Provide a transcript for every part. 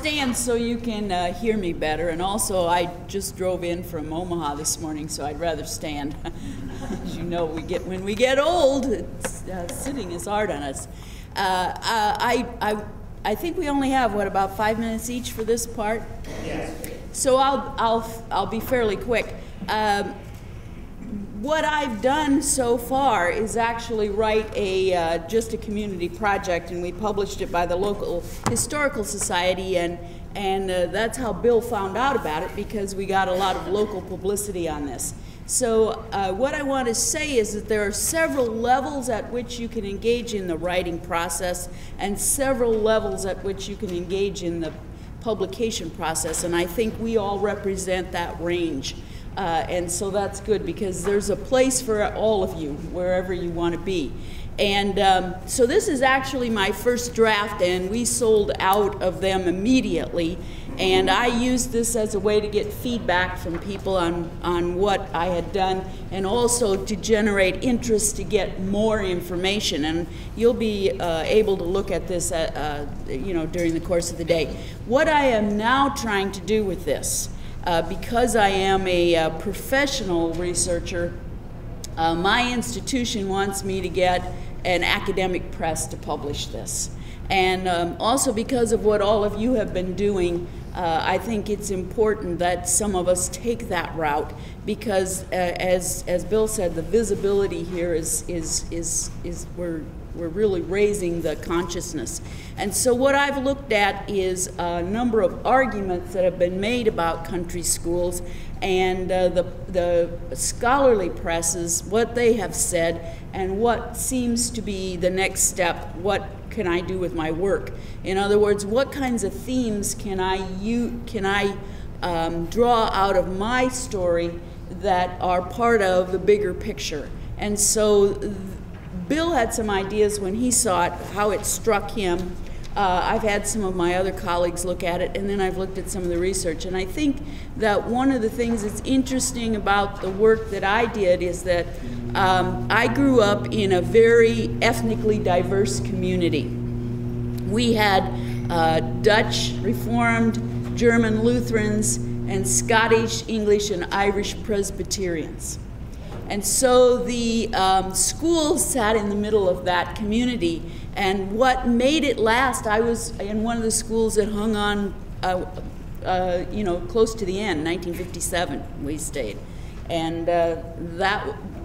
stand so you can hear me better, and also I just drove in from Omaha this morning, so I'd rather stand. As you know, when we get old, sitting is hard on us. I think we only have, what, about 5 minutes each for this part? Yes. So I'll be fairly quick. What I've done so far is actually write just a community project, and we published it by the local historical society, and that's how Bill found out about it, because we got a lot of local publicity on this. So what I want to say is that there are several levels at which you can engage in the writing process, and several levels at which you can engage in the publication process, and I think we all represent that range. And so that's good, because there's a place for all of you, wherever you want to be. And so this is actually my first draft, and we sold out of them immediately. And I used this as a way to get feedback from people on what I had done, and also to generate interest to get more information. And you'll be able to look at this during the course of the day. What I am now trying to do with this, because I am a professional researcher, my institution wants me to get an academic press to publish this. And also because of what all of you have been doing, I think it's important that some of us take that route, because as Bill said, the visibility here is we're really raising the consciousness. And so what I've looked at is a number of arguments that have been made about country schools, and the scholarly presses, what they have said, and what seems to be the next step. What can I do with my work? In other words, what kinds of themes can I draw out of my story that are part of the bigger picture? And so Bill had some ideas when he saw it, how it struck him. I've had some of my other colleagues look at it, and then I've looked at some of the research. And I think that one of the things that's interesting about the work that I did is that I grew up in a very ethnically diverse community. We had Dutch Reformed, German Lutherans, and Scottish, English, and Irish Presbyterians. And so the school sat in the middle of that community, and what made it last, I was in one of the schools that hung on, close to the end, 1957 we stayed. And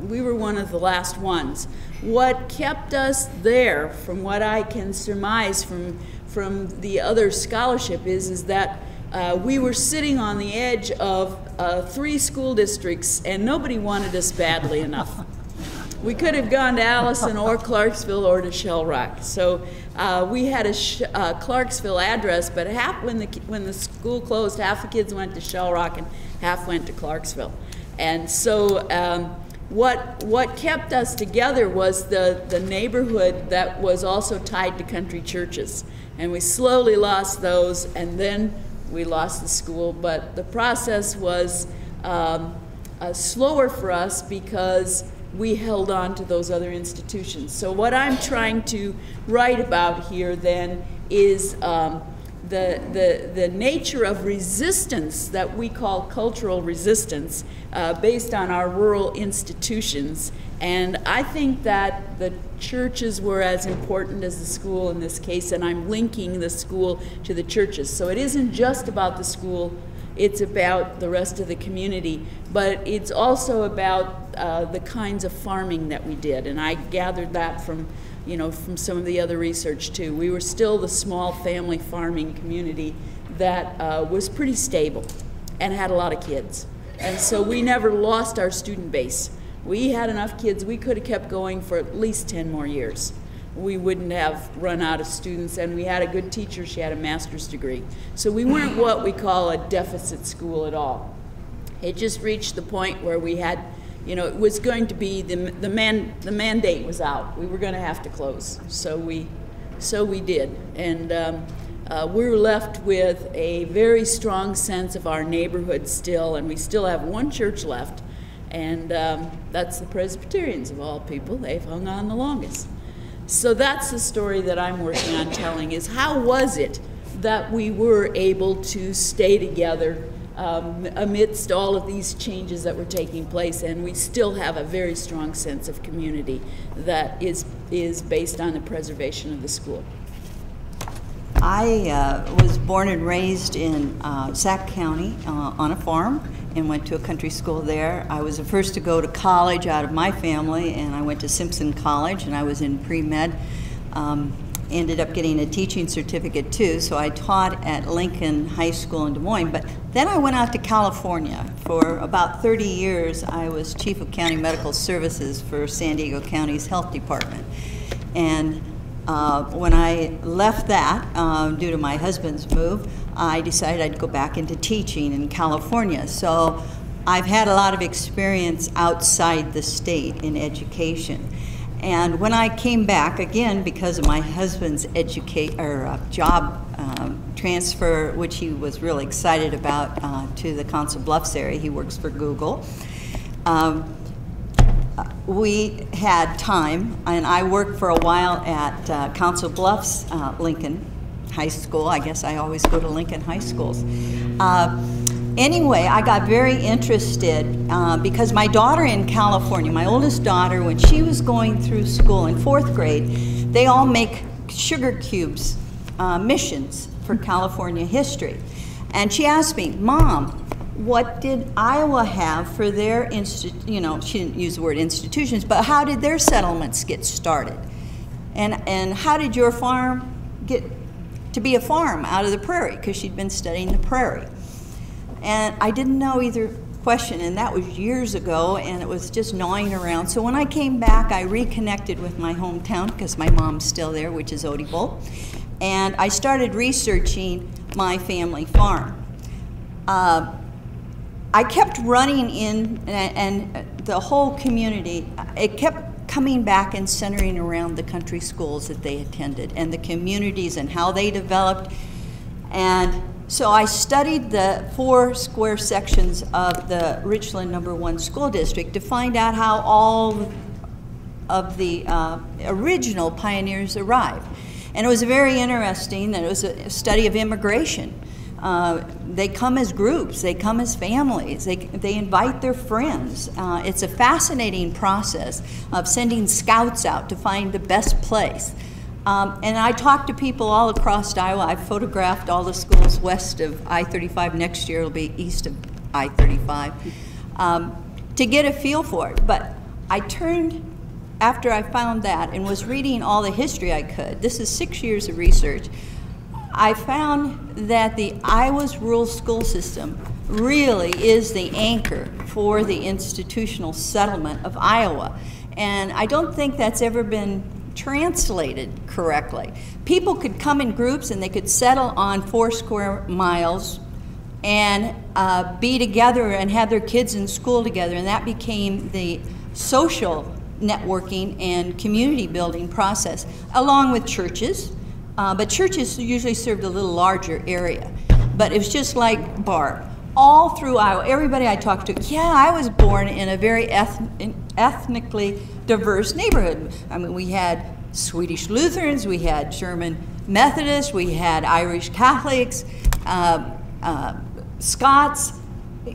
we were one of the last ones. What kept us there, from what I can surmise from the other scholarship, is that we were sitting on the edge of 3 school districts, and nobody wanted us badly enough. We could have gone to Allison or Clarksville or to Shell Rock. So we had a Clarksville address, but when the school closed, half the kids went to Shell Rock and half went to Clarksville. And so what kept us together was the neighborhood that was also tied to country churches. And we slowly lost those, and then we lost the school. But the process was slower for us because we held on to those other institutions. So what I'm trying to write about here then is the nature of resistance that we call cultural resistance based on our rural institutions. And I think that the churches were as important as the school in this case, and I'm linking the school to the churches. So it isn't just about the school, it's about the rest of the community, but it's also about the kinds of farming that we did. And I gathered that from some of the other research too. We were still the small family farming community that was pretty stable and had a lot of kids. And so we never lost our student base. We had enough kids, we could have kept going for at least 10 more years. We wouldn't have run out of students, and we had a good teacher. She had a master's degree. So we weren't what we call a deficit school at all. It just reached the point where we had, it was going to be, the mandate was out. We were going to have to close. So we did. And we were left with a very strong sense of our neighborhood still, and we still have one church left. And that's the Presbyterians, of all people. They've hung on the longest. So that's the story that I'm working on telling, is how was it that we were able to stay together amidst all of these changes that were taking place, and we still have a very strong sense of community that is based on the preservation of the school. I was born and raised in Sac County on a farm and went to a country school there. I was the first to go to college out of my family, and I went to Simpson College, and I was in pre-med. Ended up getting a teaching certificate too, so I taught at Lincoln High School in Des Moines. But then I went out to California. For about 30 years, I was Chief of County Medical Services for San Diego County's Health Department. And when I left that, due to my husband's move, I decided I'd go back into teaching in California. So I've had a lot of experience outside the state in education. And when I came back, again, because of my husband's job transfer, which he was really excited about, to the Council Bluffs area, he works for Google. We had time, and I worked for a while at Council Bluffs, Lincoln High School. I guess I always go to Lincoln High Schools. Anyway, I got very interested because my daughter in California, my oldest daughter, when she was going through school in 4th grade, they all make sugar cubes missions for California history. And she asked me, Mom, what did Iowa have for their, she didn't use the word institutions, but how did their settlements get started? And how did your farm get to be a farm out of the prairie? Because she'd been studying the prairie. And I didn't know either question, and that was years ago, and it was just gnawing around. So when I came back, I reconnected with my hometown, because my mom's still there, which is Odebolt, and I started researching my family farm. I kept running in, and the whole community, it kept coming back and centering around the country schools that they attended, and the communities and how they developed. And so I studied the 4 square sections of the Richland #1 school district to find out how all of the original pioneers arrived. And it was very interesting that it was a study of immigration. They come as groups, they come as families, they invite their friends. It's a fascinating process of sending scouts out to find the best place. And I talked to people all across Iowa. I've photographed all the schools west of I-35. Next year it'll be east of I-35, to get a feel for it. But I turned, after I found that and was reading all the history I could, this is 6 years of research, I found that the Iowa's rural school system really is the anchor for the institutional settlement of Iowa. And I don't think that's ever been translated correctly. People could come in groups and they could settle on 4 square miles and be together and have their kids in school together, and that became the social networking and community building process, along with churches. But churches usually served a little larger area. But it was just like Barb. All through Iowa, everybody I talked to, yeah, I was born in a very ethnically diverse neighborhood. I mean, we had Swedish Lutherans, we had German Methodists, we had Irish Catholics, Scots,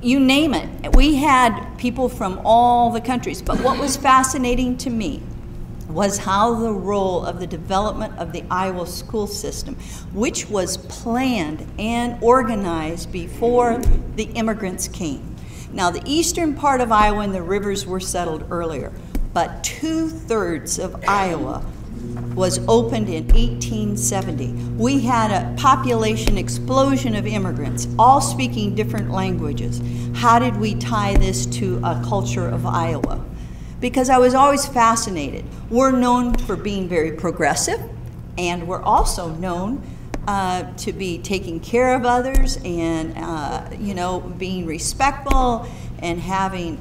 you name it. We had people from all the countries. But what was fascinating to me was how the role of the development of the Iowa school system, which was planned and organized before the immigrants came. Now, the eastern part of Iowa and the rivers were settled earlier, but 2/3 of Iowa was opened in 1870. We had a population explosion of immigrants, all speaking different languages. How did we tie this to a culture of Iowa? Because I was always fascinated. We're known for being very progressive, and we're also known to be taking care of others and, being respectful and having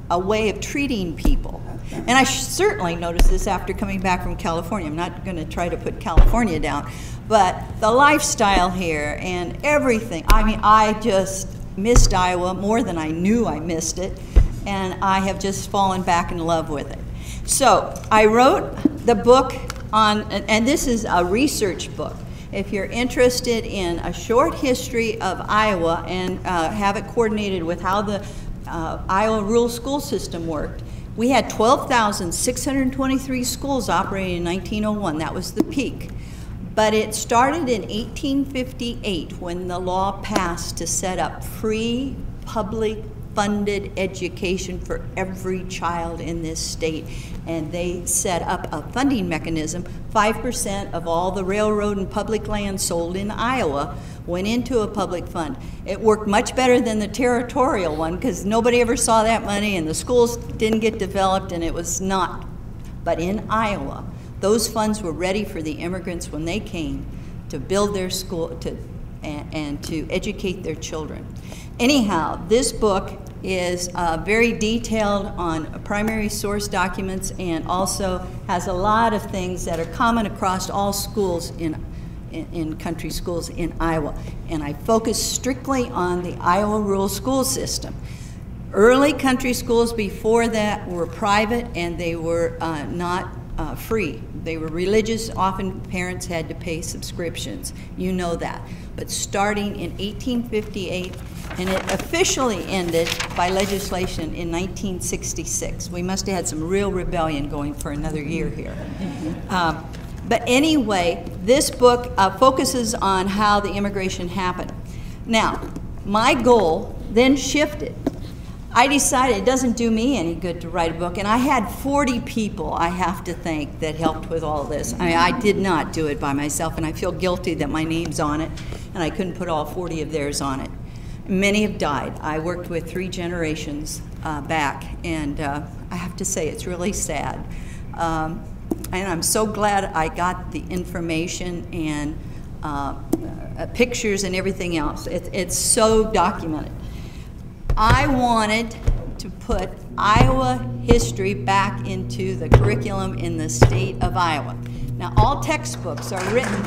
a way of treating people. And I certainly noticed this after coming back from California. I'm not going to try to put California down, but the lifestyle here and everything. I mean, I just missed Iowa more than I knew I missed it, and I have just fallen back in love with it. So I wrote the book on, and this is a research book. If you're interested in a short history of Iowa and have it coordinated with how the Iowa rural school system worked, we had 12,623 schools operating in 1901. That was the peak. But it started in 1858 when the law passed to set up free public funded education for every child in this state. And they set up a funding mechanism. 5% of all the railroad and public land sold in Iowa went into a public fund. It worked much better than the territorial one because nobody ever saw that money and the schools didn't get developed and it was not. But in Iowa, those funds were ready for the immigrants when they came to build their school and to educate their children. Anyhow, this book is very detailed on primary source documents and also has a lot of things that are common across all schools in country schools in Iowa. And I focus strictly on the Iowa rural school system. Early country schools before that were private and they were not free. They were religious. Often parents had to pay subscriptions. You know that. But starting in 1858, and it officially ended by legislation in 1966. We must have had some real rebellion going for another year here. But anyway, this book focuses on how the immigration happened. Now, my goal then shifted. I decided it doesn't do me any good to write a book, and I had 40 people, I have to thank, that helped with all this. I mean, I did not do it by myself, and I feel guilty that my name's on it, and I couldn't put all 40 of theirs on it. Many have died. I worked with 3 generations back, and I have to say it's really sad. And I'm so glad I got the information and pictures and everything else. It's so documented. I wanted to put Iowa history back into the curriculum in the state of Iowa. Now, all textbooks are written.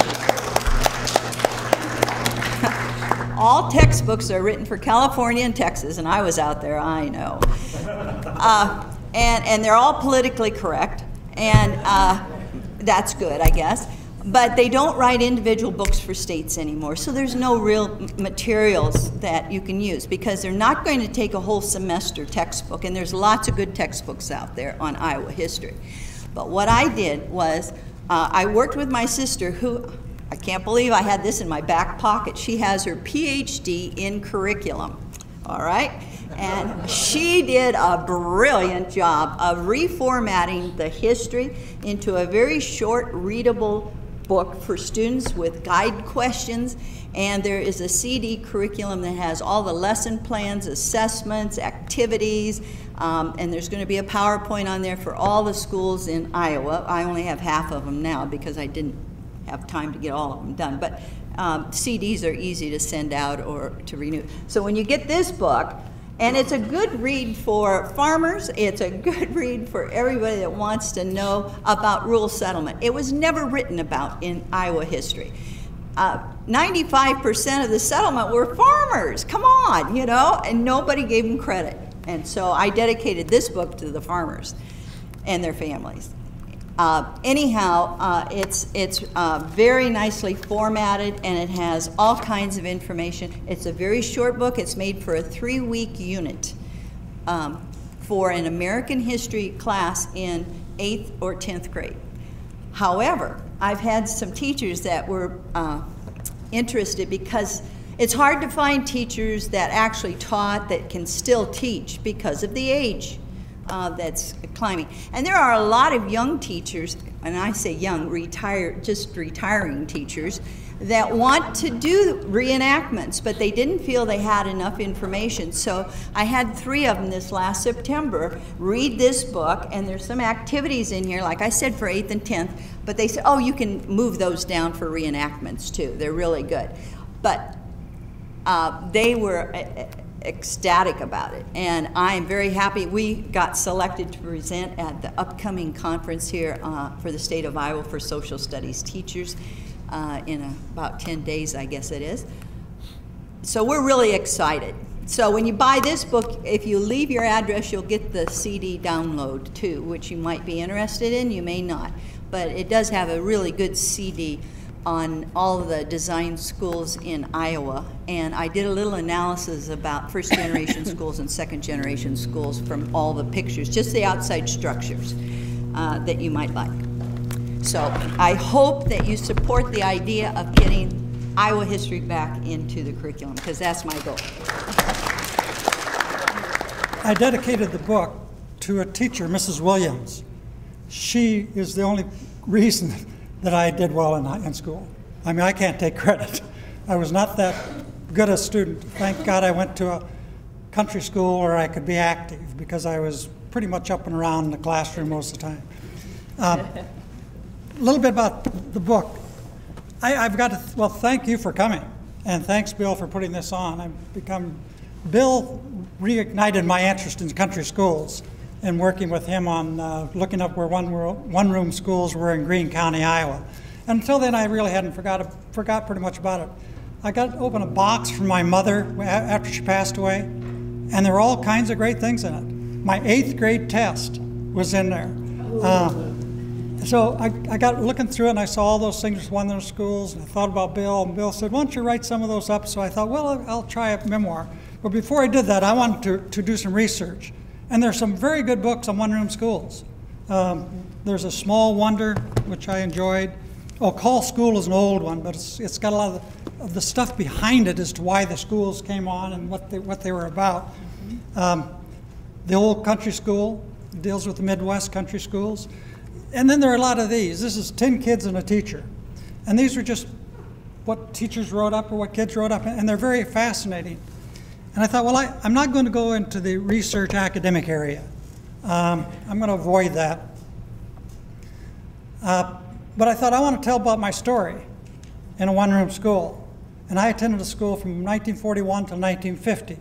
All textbooks are written for California and Texas, and I was out there, I know. And they're all politically correct, and that's good, I guess. But they don't write individual books for states anymore, so there's no real materials that you can use because they're not going to take a whole semester textbook, and there's lots of good textbooks out there on Iowa history. But what I did was I worked with my sister, who I can't believe I had this in my back pocket. She has her PhD in curriculum, all right? And she did a brilliant job of reformatting the history into a very short, readable book for students with guide questions. And there is a CD curriculum that has all the lesson plans, assessments, activities, and there's going to be a PowerPoint on there for all the schools in Iowa. I only have half of them now because I didn't have time to get all of them done. But CDs are easy to send out or to renew. So when you get this book, and it's a good read for farmers, it's a good read for everybody that wants to know about rural settlement. It was never written about in Iowa history. 95% of the settlement were farmers, come on, you know, and nobody gave them credit. And so I dedicated this book to the farmers and their families. Anyhow, it's very nicely formatted, and it has all kinds of information. It's a very short book. It's made for a 3-week unit for an American history class in 8th or 10th grade. However, I've had some teachers that were interested because it's hard to find teachers that actually taught that can still teach because of the age that's climbing. And there are a lot of young teachers, and I say young, just retiring teachers, that want to do reenactments, but they didn't feel they had enough information. So I had 3 of them this last September read this book, and there's some activities in here, like I said, for 8th and 10th, but they said, oh, you can move those down for reenactments too. They're really good. But they were ecstatic about it, and I'm very happy. We got selected to present at the upcoming conference here for the state of Iowa for social studies teachers in about 10 days, I guess it is. So we're really excited. So when you buy this book, if you leave your address, you'll get the CD download too, which you might be interested in, you may not. but it does have a really good CD on all of the design schools in Iowa, and I did a little analysis about first-generation schools and second-generation schools from all the pictures, just the outside structures that you might like. So I hope that you support the idea of getting Iowa history back into the curriculum, because that's my goal. I dedicated the book to a teacher, Mrs. Williams. She is the only reason that I did well in school. I mean, I can't take credit. I was not that good a student. Thank God I went to a country school where I could be active, because I was pretty much up and around in the classroom most of the time. A little bit about the book. I've got to, well, thank you for coming, and thanks, Bill, for putting this on. Bill reignited my interest in country schools and working with him on looking up where one-room schools were in Greene County, Iowa. And until then, I really hadn't forgot pretty much about it. I got to open a box from my mother after she passed away, and there were all kinds of great things in it. My 8th grade test was in there. So I got looking through it, and I saw all those things with one-room schools, and I thought about Bill, and Bill said, why don't you write some of those up? So I thought, well, I'll try a memoir. But before I did that, I wanted to do some research. And there's some very good books on one-room schools. There's A Small Wonder, which I enjoyed. Oh, Call School is an old one, but it's got a lot of the stuff behind it as to why the schools came on and what they were about. The Old Country School deals with the Midwest country schools. And then there are a lot of these. This is 10 Kids and a Teacher. And these are just what teachers wrote up or what kids wrote up, and they're very fascinating. And I thought, well, I'm not going to go into the research academic area. I'm going to avoid that. But I thought I want to tell about my story in a one-room school. And I attended a school from 1941 to 1950.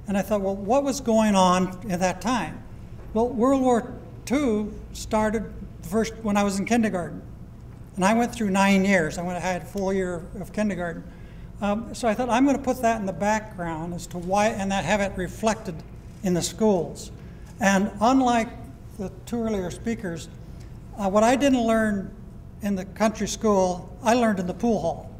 And I thought, well, what was going on at that time? Well, World War II started first when I was in kindergarten. And I went through 9 years. I had a full year of kindergarten. So I thought I'm going to put that in the background as to why, and that have it reflected in the schools. And unlike the two earlier speakers, what I didn't learn in the country school, I learned in the pool hall.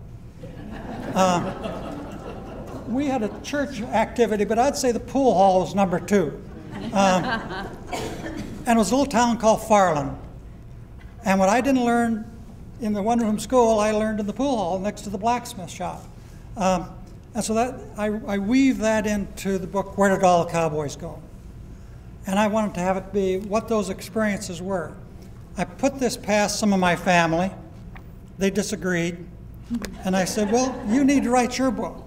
We had a church activity, but I'd say the pool hall was number 2. And it was a little town called Farland. And what I didn't learn in the one-room school, I learned in the pool hall next to the blacksmith shop. And so that I weave that into the book, Where Did All the Cowboys Go? And I wanted to have it be what those experiences were. I put this past some of my family. They disagreed. And I said, well, you need to write your book.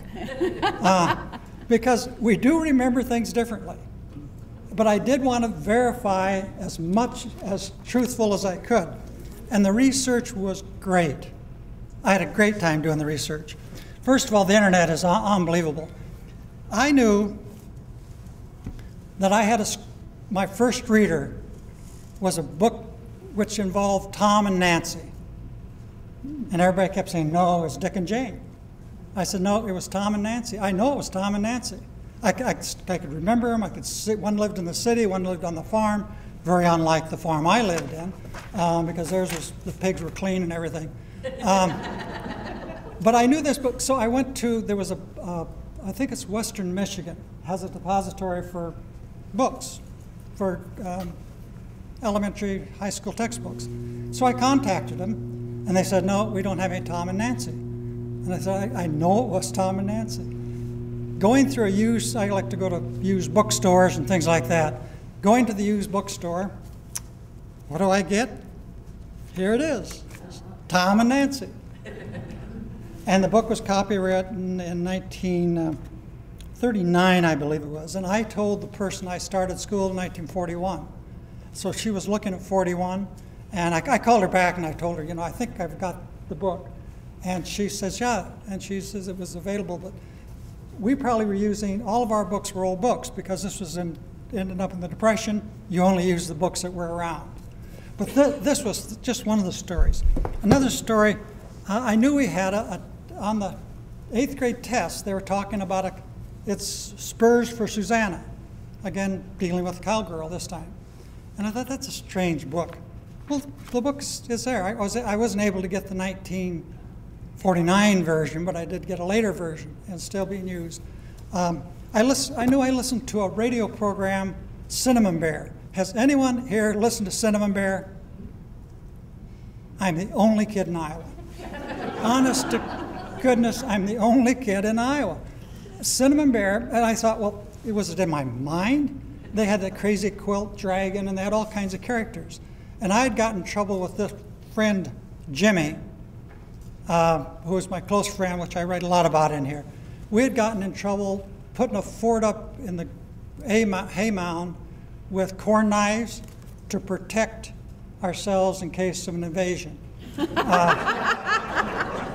Because we do remember things differently. But I did want to verify as much as truthful as I could. And the research was great. I had a great time doing the research. First of all, the internet is unbelievable. I knew that I had my first reader was a book which involved Tom and Nancy. And everybody kept saying, no, it was Dick and Jane. I said, no, it was Tom and Nancy. I know it was Tom and Nancy. I could remember them. I could see one lived in the city, one lived on the farm, very unlike the farm I lived in, because the pigs were clean and everything. But I knew this book, so I went to, there was I think it's Western Michigan, has a depository for books, for elementary, high school textbooks. So I contacted them, and they said, no, we don't have any Tom and Nancy. And I said, I know it was Tom and Nancy. Going through I like to go to used bookstores and things like that. Going to the used bookstore, what do I get? Here it is, Tom and Nancy. And the book was copywritten in 1939, I believe it was. And I told the person I started school in 1941. So she was looking at 41, and I called her back and I told her, I think I've got the book. And she says, yeah, and she says it was available, but we probably were using, all of our books were old books because this was ended up in the Depression. You only use the books that were around. But this was just one of the stories. Another story, I knew we had on the 8th grade test, they were talking about it's Spurs for Susanna. Again, dealing with Cowgirl this time. And I thought, that's a strange book. Well, the book is there. I wasn't able to get the 1949 version, but I did get a later version, and it's still being used. I knew I listened to a radio program, Cinnamon Bear. Has anyone here listened to Cinnamon Bear? I'm the only kid in Iowa. Honest to goodness, I'm the only kid in Iowa. Cinnamon Bear, and I thought, well, was it in my mind? They had that crazy quilt dragon, and they had all kinds of characters. And I had gotten in trouble with this friend, Jimmy, who was my close friend, which I write a lot about in here. We had gotten in trouble putting a fort up in the hay mound with corn knives to protect ourselves in case of an invasion.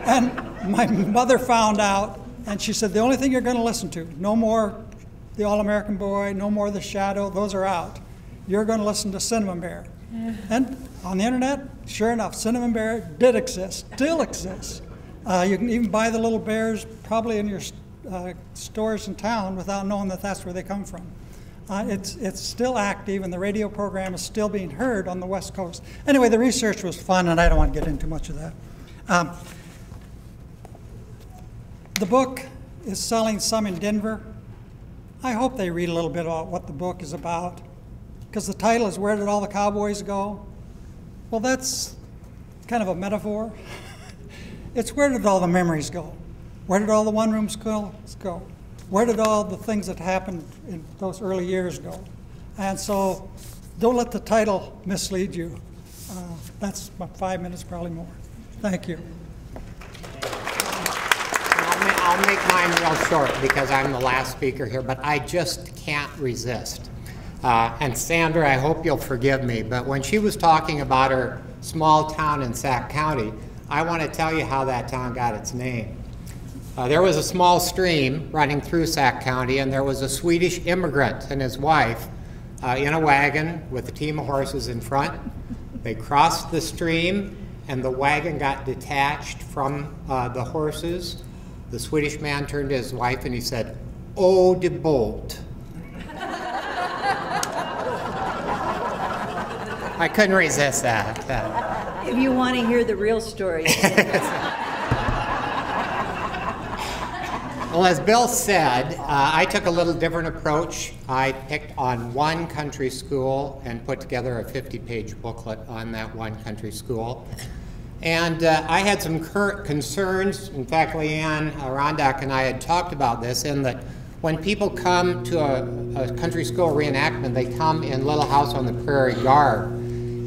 And my mother found out, and she said, the only thing you're going to listen to, no more The All-American Boy, no more The Shadow, those are out. You're going to listen to Cinnamon Bear. And on the internet, sure enough, Cinnamon Bear did exist, still exists. You can even buy the little bears probably in your stores in town without knowing that that's where they come from. It's still active, and the radio program is still being heard on the West Coast. Anyway, the research was fun, and I don't want to get into much of that. The book is selling some in Denver. I hope they read a little bit about what the book is about, because the title is Where Did All the Cowboys Go? Well, that's kind of a metaphor. It's where did all the memories go? Where did all the one-room schools go? Where did all the things that happened in those early years go? And so don't let the title mislead you. That's about 5 minutes, probably more. Thank you. I'll make mine real short because I'm the last speaker here, but I just can't resist. And Sandra, I hope you'll forgive me, but when she was talking about her small town in Sac County, I want to tell you how that town got its name. There was a small stream running through Sac County, and there was a Swedish immigrant and his wife in a wagon with a team of horses in front. They crossed the stream, and the wagon got detached from the horses. The Swedish man turned to his wife and he said, "Oh, de bolt." I couldn't resist that. If you want to hear the real story. Well, as Bill said, I took a little different approach. I picked on one country school and put together a 50-page booklet on that one country school. And I had some current concerns. In fact, Leanne Rondak and I had talked about this, in that when people come to a country school reenactment, they come in Little House on the Prairie garb.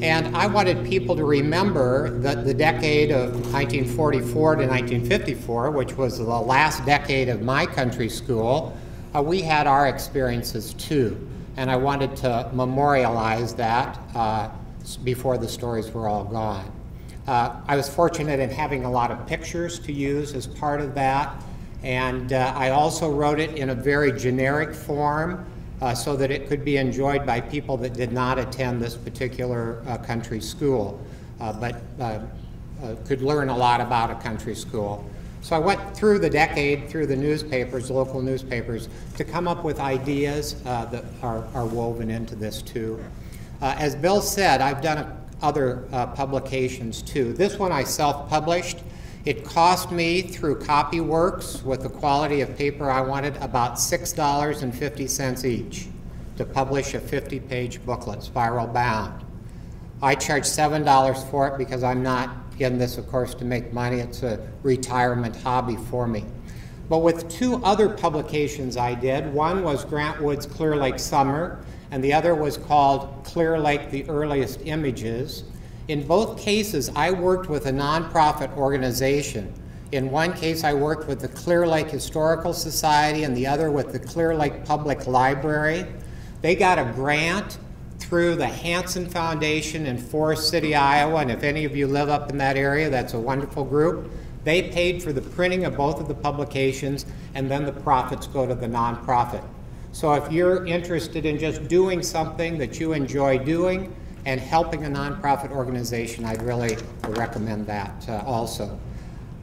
And I wanted people to remember that the decade of 1944 to 1954, which was the last decade of my country school, we had our experiences too. And I wanted to memorialize that before the stories were all gone. I was fortunate in having a lot of pictures to use as part of that, and I also wrote it in a very generic form so that it could be enjoyed by people that did not attend this particular country school, but could learn a lot about a country school. So I went through the decade, through the newspapers, local newspapers, to come up with ideas that are woven into this too. As Bill said, I've done other publications too. This one I self-published. It cost me, through CopyWorks, with the quality of paper I wanted, about $6.50 each to publish a 50-page booklet, spiral bound. I charge $7 for it because I'm not in this, of course, to make money. It's a retirement hobby for me. But with two other publications I did, one was Grant Wood's Clear Lake Summer, and the other was called Clear Lake, The Earliest Images. In both cases, I worked with a nonprofit organization. In one case, I worked with the Clear Lake Historical Society, and the other with the Clear Lake Public Library. They got a grant through the Hanson Foundation in Forest City, Iowa, and if any of you live up in that area, that's a wonderful group. They paid for the printing of both of the publications, and then the profits go to the nonprofit. So if you're interested in just doing something that you enjoy doing and helping a nonprofit organization, I'd really recommend that also.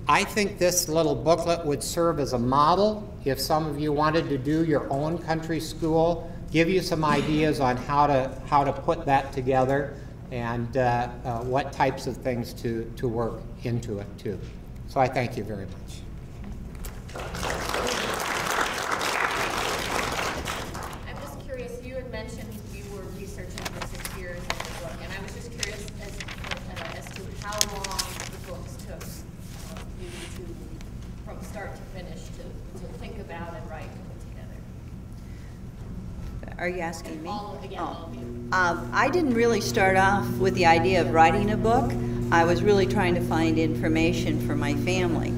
I think this little booklet would serve as a model if some of you wanted to do your own country school, give you some ideas on how to put that together. and what types of things to work into it too. So I thank you very much. I'm just curious, you had mentioned you were researching for 6 years in the book, and I was just curious as to how long the books took you to, from start to finish, to think about and write and put together. Are you asking me? All of you. I didn't really start off with the idea of writing a book. I was really trying to find information for my family.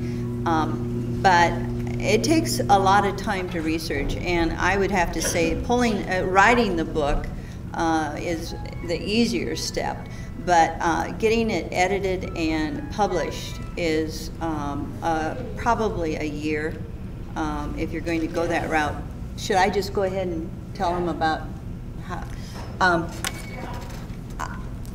But it takes a lot of time to research, and I would have to say writing the book is the easier step, but getting it edited and published is probably a year if you're going to go that route. Should I just go ahead and tell them about how?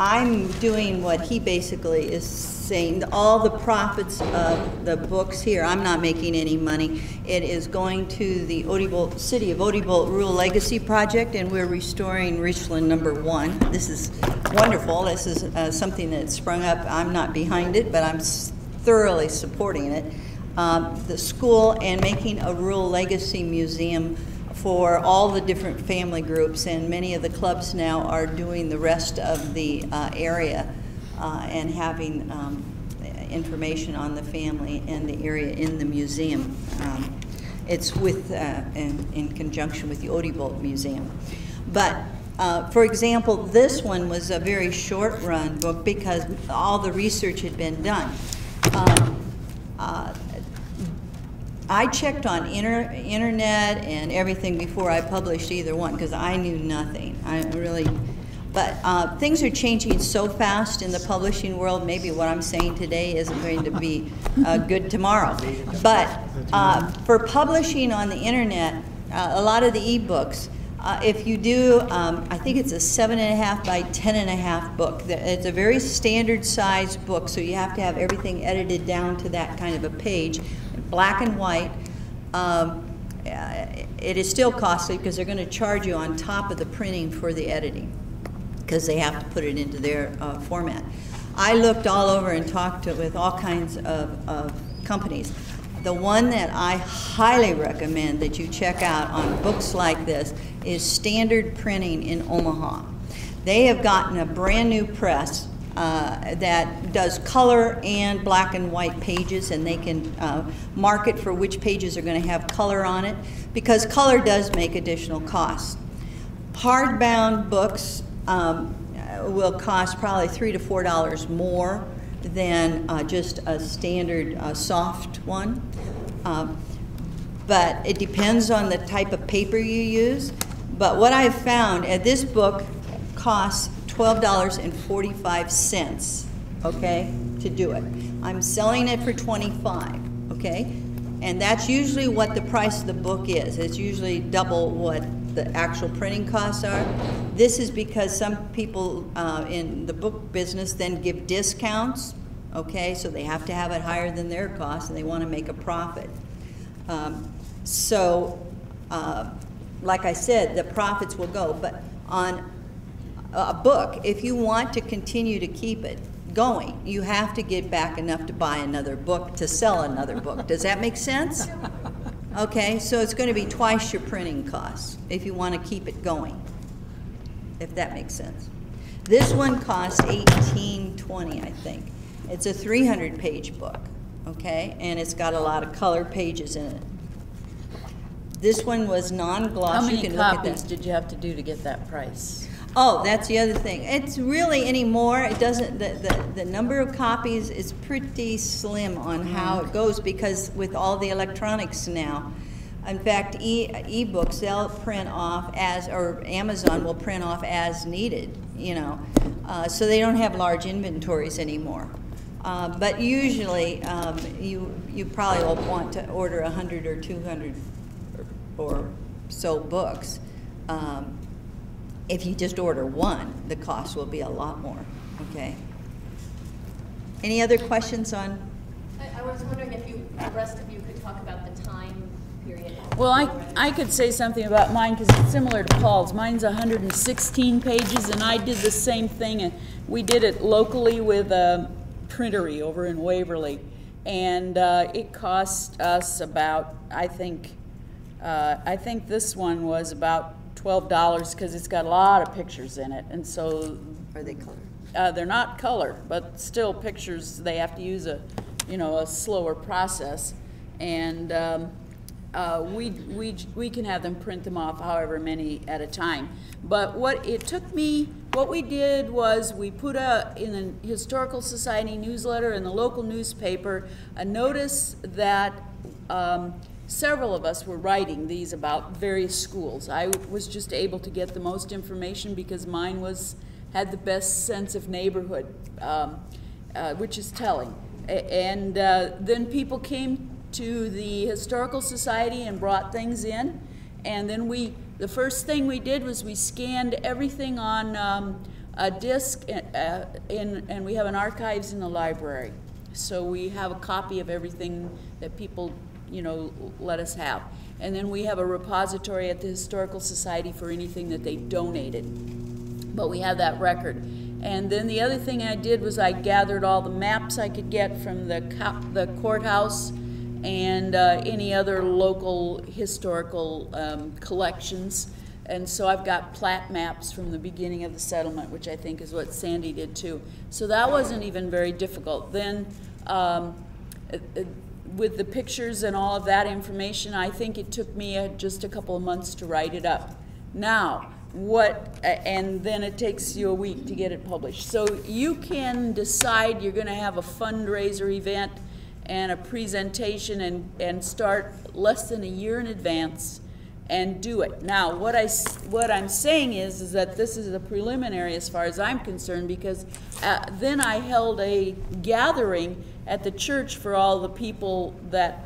I'm doing what he basically is saying. All the profits of the books here, I'm not making any money. It is going to the City of Odie Rural Legacy Project, and we're restoring Richland #1. This is wonderful. This is something that sprung up. I'm not behind it, but I'm thoroughly supporting it. The school, and making a rural legacy museum for all the different family groups, and many of the clubs now are doing the rest of the area and having information on the family and the area in the museum. It's with in conjunction with the Odie Museum. But for example, this one was a very short run book because all the research had been done. I checked on internet and everything before I published either one because I knew nothing. But things are changing so fast in the publishing world. Maybe what I'm saying today isn't going to be good tomorrow. But for publishing on the internet, a lot of the e-books, if you do, I think it's a 7.5 by 10.5 book. It's a very standard size book, so you have to have everything edited down to that kind of a page, black and white. It is still costly because they're going to charge you on top of the printing for the editing, because they have to put it into their format. I looked all over and talked with all kinds of companies. The one that I highly recommend that you check out on books like this is Standard Printing in Omaha. They have gotten a brand new press that does color and black and white pages, and they can mark it for which pages are going to have color on it, because color does make additional costs. Hardbound books will cost probably $3 to $4 more than just a standard soft one. But it depends on the type of paper you use. But what I've found, this book costs $12.45, okay, to do it. I'm selling it for $25, okay? And that's usually what the price of the book is. It's usually double what the actual printing costs are. This is because some people in the book business then give discounts, okay? So they have to have it higher than their cost, and they want to make a profit. Like I said, the profits will go. But on a book, if you want to continue to keep it going, you have to get back enough to buy another book, to sell another book. Does that make sense? Okay, so it's going to be twice your printing costs if you want to keep it going, if that makes sense. This one costs $18.20, I think. It's a 300-page book, okay, and it's got a lot of color pages in it. This one was non-gloss. How many copies did you have to do to get that price? Oh, that's the other thing. It's really anymore, it doesn't, the number of copies is pretty slim on how it goes, because with all the electronics now, in fact, e-books, they'll print off as, or Amazon will print off as needed, you know, so they don't have large inventories anymore. But usually, you probably will want to order 100 or 200 or so books. If you just order one, the cost will be a lot more, okay? Any other questions on? I was wondering if the rest of you could talk about the time period. Well, I could say something about mine because it's similar to Paul's. Mine's 116 pages, and I did the same thing. And we did it locally with a printery over in Waverly, and it cost us about, I think this one was about $12 because it's got a lot of pictures in it, and so. Are they colored? They're not color, but still pictures. They have to use a slower process, and we can have them print them off however many at a time. But what we did was we put in the Historical Society newsletter and the local newspaper a notice that several of us were writing these about various schools. I was just able to get the most information because mine had the best sense of neighborhood, which is telling. And then people came to the Historical Society and brought things in, and then the first thing we did was we scanned everything on a disc, and we have an archives in the library. So we have a copy of everything that people let us have. And then we have a repository at the Historical Society for anything that they donated. But we have that record. And then the other thing I did was I gathered all the maps I could get from the courthouse and any other local historical collections. And so I've got plat maps from the beginning of the settlement, which I think is what Sandy did too. So that wasn't even very difficult. Then with the pictures and all of that information, I think it took me just a couple of months to write it up. Now, and then it takes you a week to get it published. So you can decide you're going to have a fundraiser event and a presentation and start less than a year in advance and do it. Now, what I'm saying is that this is a preliminary as far as I'm concerned, because then I held a gathering at the church for all the people that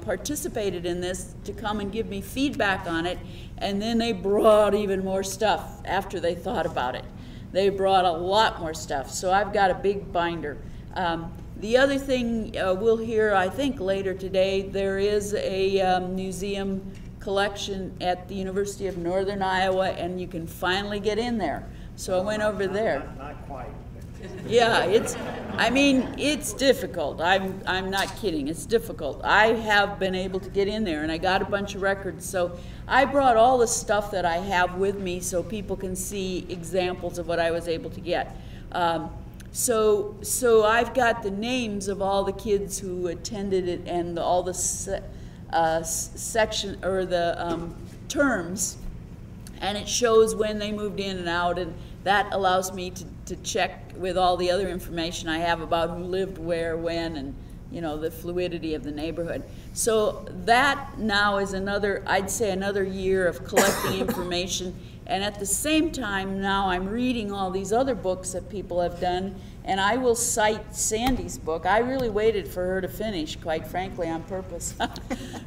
participated in this to come and give me feedback on it, and then they brought even more stuff after they thought about it. They brought a lot more stuff, so I've got a big binder. The other thing we'll hear, I think, later today, there is a museum collection at the University of Northern Iowa, and you can finally get in there. So I went over there. Not quite. Yeah, it's difficult. I'm not kidding. It's difficult. I have been able to get in there, and I got a bunch of records. So I brought all the stuff that I have with me so people can see examples of what I was able to get. So I've got the names of all the kids who attended it and all the section or the terms, and it shows when they moved in and out, and that allows me to check with all the other information I have about who lived where, when, and the fluidity of the neighborhood. So that now is I'd say another year of collecting information, and at the same time now I'm reading all these other books that people have done, and I will cite Sandy's book. I really waited for her to finish, quite frankly, on purpose,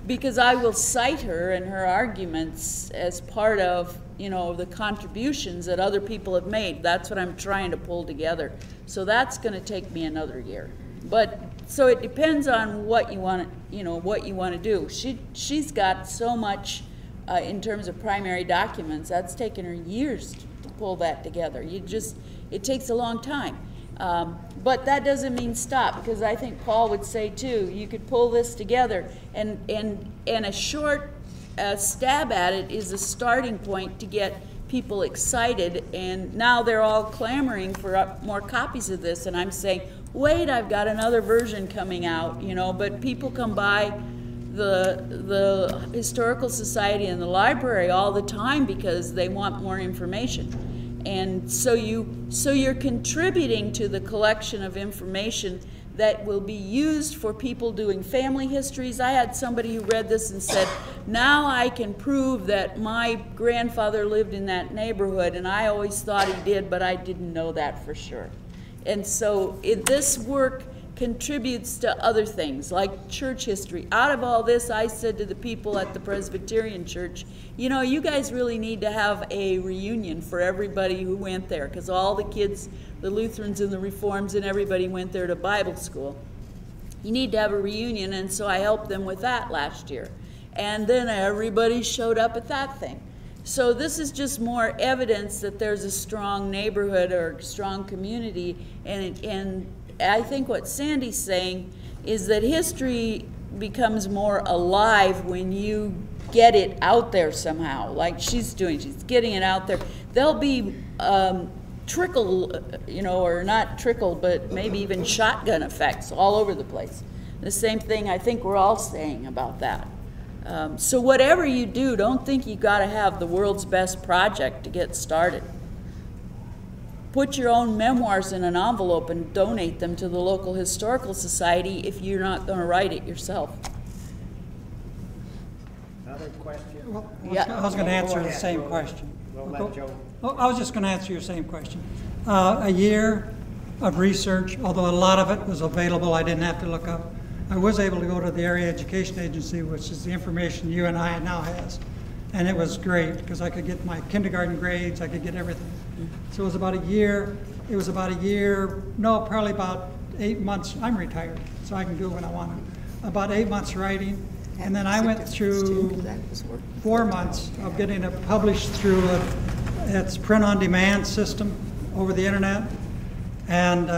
because I will cite her and her arguments as part of the contributions that other people have made. That's what I'm trying to pull together. So that's going to take me another year. But so it depends on what you want to do. She's got so much in terms of primary documents. That's taken her years to pull that together. It takes a long time. But that doesn't mean stop, because I think Paul would say too, you could pull this together, and a short stab at it is a starting point to get people excited, and now they're all clamoring for more copies of this, and I'm saying, wait, I've got another version coming out, but people come by the Historical Society and the library all the time because they want more information. And so you're contributing to the collection of information that will be used for people doing family histories. I had somebody who read this and said, now I can prove that my grandfather lived in that neighborhood, and I always thought he did, but I didn't know that for sure. And so this work contributes to other things like church history. Out of all this, I said to the people at the Presbyterian Church, you guys really need to have a reunion for everybody who went there, because all the kids, the Lutherans and the Reforms and everybody went there to Bible school. You need to have a reunion, and so I helped them with that last year. and then everybody showed up at that thing. So this is just more evidence that there's a strong neighborhood or strong community, and I think what Sandy's saying is that history becomes more alive when you get it out there somehow, like she's doing. She's getting it out there. There'll be trickle, or not trickle, but maybe even shotgun effects all over the place. The same thing I think we're all saying about that. So whatever you do, don't think you got to have the world's best project to get started. Put your own memoirs in an envelope and donate them to the local historical society if you're not going to write it yourself. Another question? Well, Yeah. I was going to answer the ahead. same question. We'll let Joe. Oh, I was just going to answer your same question. A year of research, although a lot of it was available, I didn't have to look up. I was able to go to the Area Education Agency, which is the information UNI now has. And it was great because I could get my kindergarten grades, I could get everything. So it was about a year, probably about 8 months. I'm retired, so I can do it when I want to. About 8 months writing, and then I went through 4 months of getting it published through its print-on-demand system over the internet. And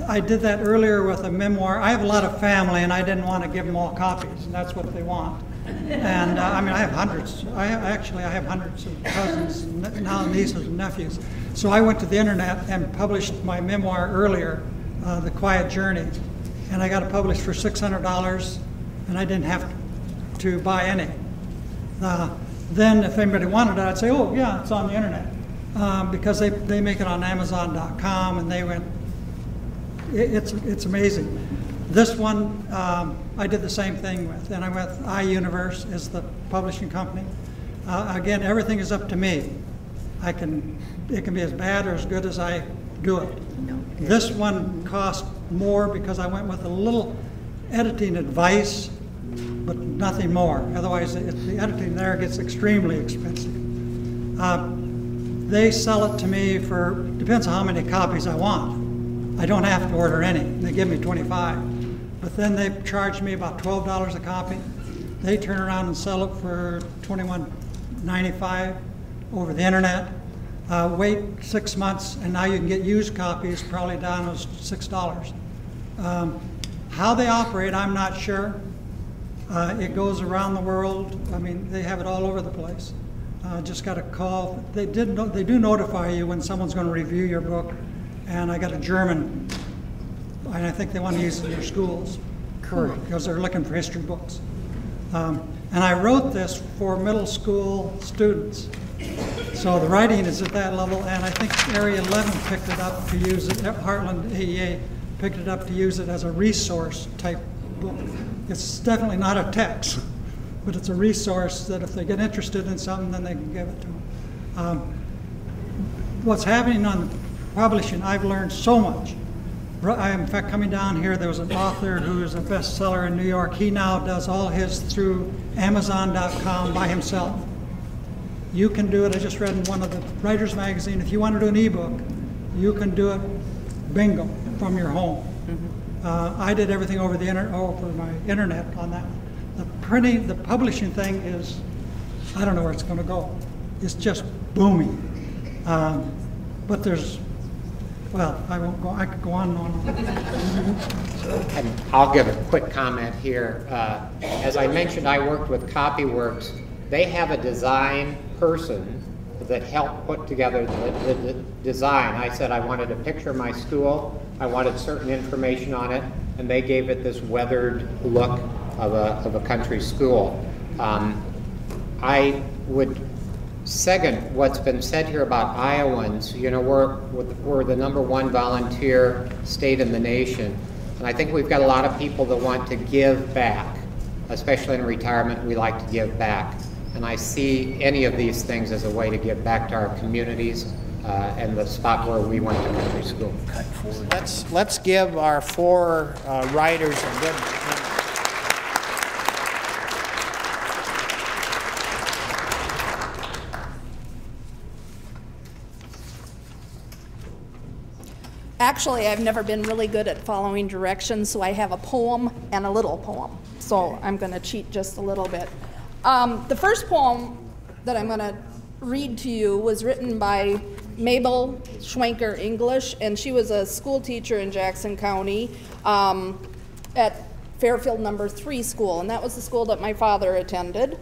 I did that earlier with a memoir. I have a lot of family, and I didn't want to give them all copies, and that's what they want. And I have hundreds. I have hundreds of cousins, now nieces and nephews. So I went to the internet and published my memoir earlier, The Quiet Journey, and I got it published for $600, and I didn't have to buy any. Then if anybody wanted it, I'd say, oh yeah, it's on the internet, because they make it on Amazon.com, and they went. It's amazing. This one I did the same thing with, and I'm with iUniverse as the publishing company. Again, everything is up to me. It can be as bad or as good as I do it. This one cost more because I went with a little editing advice, but nothing more. Otherwise, the editing there gets extremely expensive. They sell it to me for, depends on how many copies I want. I don't have to order any. They give me 25. But then they charge me about $12 a copy. They turn around and sell it for $21.95 over the internet. Wait 6 months, and now you can get used copies, probably down to $6. How they operate, I'm not sure. It goes around the world. I mean, they have it all over the place. Just got a call. They do notify you when someone's going to review your book. And I got a German, and I think they want to use it in their schools, because they're looking for history books. And I wrote this for middle school students. So the writing is at that level, and I think Area 11 picked it up to use it, Heartland AEA picked it up to use it as a resource type book. It's definitely not a text, but it's a resource that if they get interested in something, then they can give it to them. What's happening on publishing, I've learned so much. In fact, coming down here, there was an author who is a bestseller in New York. He now does all his through Amazon.com by himself. You can do it. I just read in one of the Writers Magazine, if you want to do an ebook, you can do it bingo from your home. I did everything over my internet on that. The publishing thing is, I don't know where it's going to go. It's just booming. But there's, well, I won't go, I could go on and on. And I'll give a quick comment here. As I mentioned, I worked with Copyworks. They have a design person that helped put together the design. I said I wanted a picture of my school, I wanted certain information on it, and they gave it this weathered look of a country school. I would second what's been said here about Iowans. You know, we're the #1 volunteer state in the nation, and I think we've got a lot of people that want to give back, especially in retirement. We like to give back, and I see any of these things as a way to give back to our communities and the spot where we went to country school. Let's give our 4 writers a good. Actually, I've never been really good at following directions, so I have a poem and a little poem. so I'm going to cheat just a little bit. The first poem that I'm going to read to you was written by Mabel Schwenker English, and she was a school teacher in Jackson County at Fairfield No. 3 school, and that was the school that my father attended.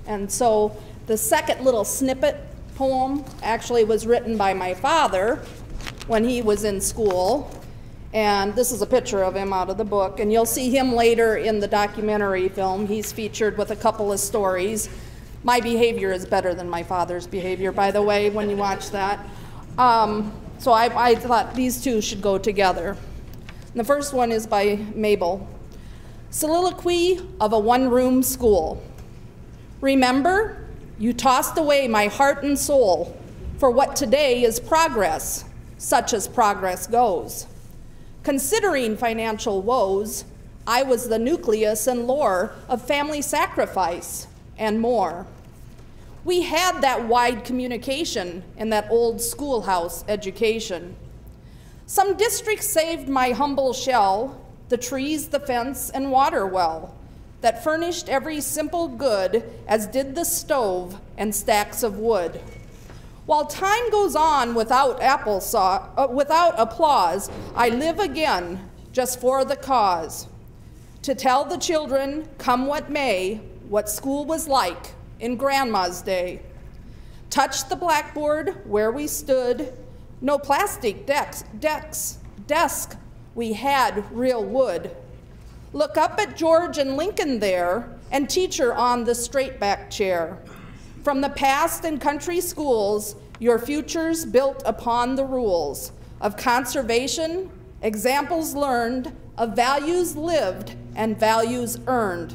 And so the second little snippet poem actually was written by my father when he was in school. And this is a picture of him out of the book, and you'll see him later in the documentary film. He's featured with a couple of stories. My behavior is better than my father's behavior, by the way, when you watch that. So I thought these two should go together. And the first one is by Mabel. Soliloquy of a one-room school. Remember, you tossed away my heart and soul for what today is progress, such as progress goes. Considering financial woes, I was the nucleus and lore of family sacrifice and more. We had that wide communication in that old schoolhouse education. Some districts saved my humble shell, the trees, the fence, and water well that furnished every simple good, as did the stove and stacks of wood. While time goes on without without applause, I live again just for the cause, to tell the children, come what may, what school was like in Grandma's day. Touch the blackboard where we stood, no plastic desk, we had real wood. Look up at George and Lincoln there, and teacher on the straight back chair. From the past and country schools, your futures built upon the rules of conservation, examples learned, of values lived and values earned.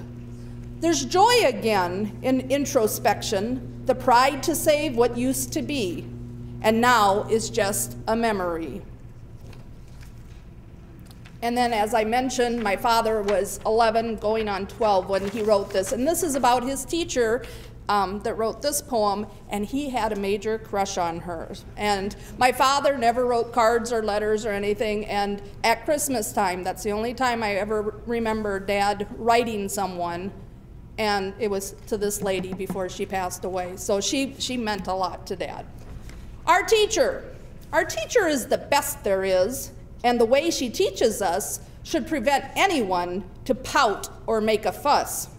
There's joy again in introspection, the pride to save what used to be, and now is just a memory. And then, as I mentioned, my father was 11 going on 12 when he wrote this. And this is about his teacher that wrote this poem, and he had a major crush on her. And my father never wrote cards or letters or anything, and at Christmas time, that's the only time I ever remember Dad writing someone, and it was to this lady before she passed away. So she meant a lot to Dad. Our teacher is the best there is, and the way she teaches us should prevent anyone to pout or make a fuss.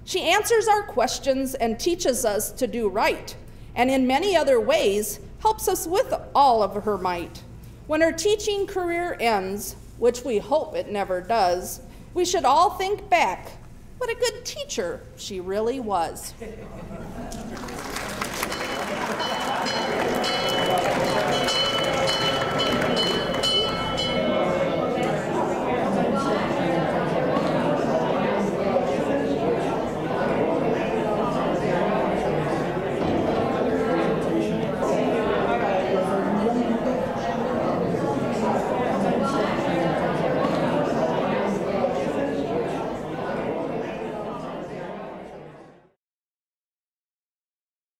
She answers our questions and teaches us to do right, and in many other ways helps us with all of her might. When her teaching career ends, which we hope it never does, we should all think back, what a good teacher she really was.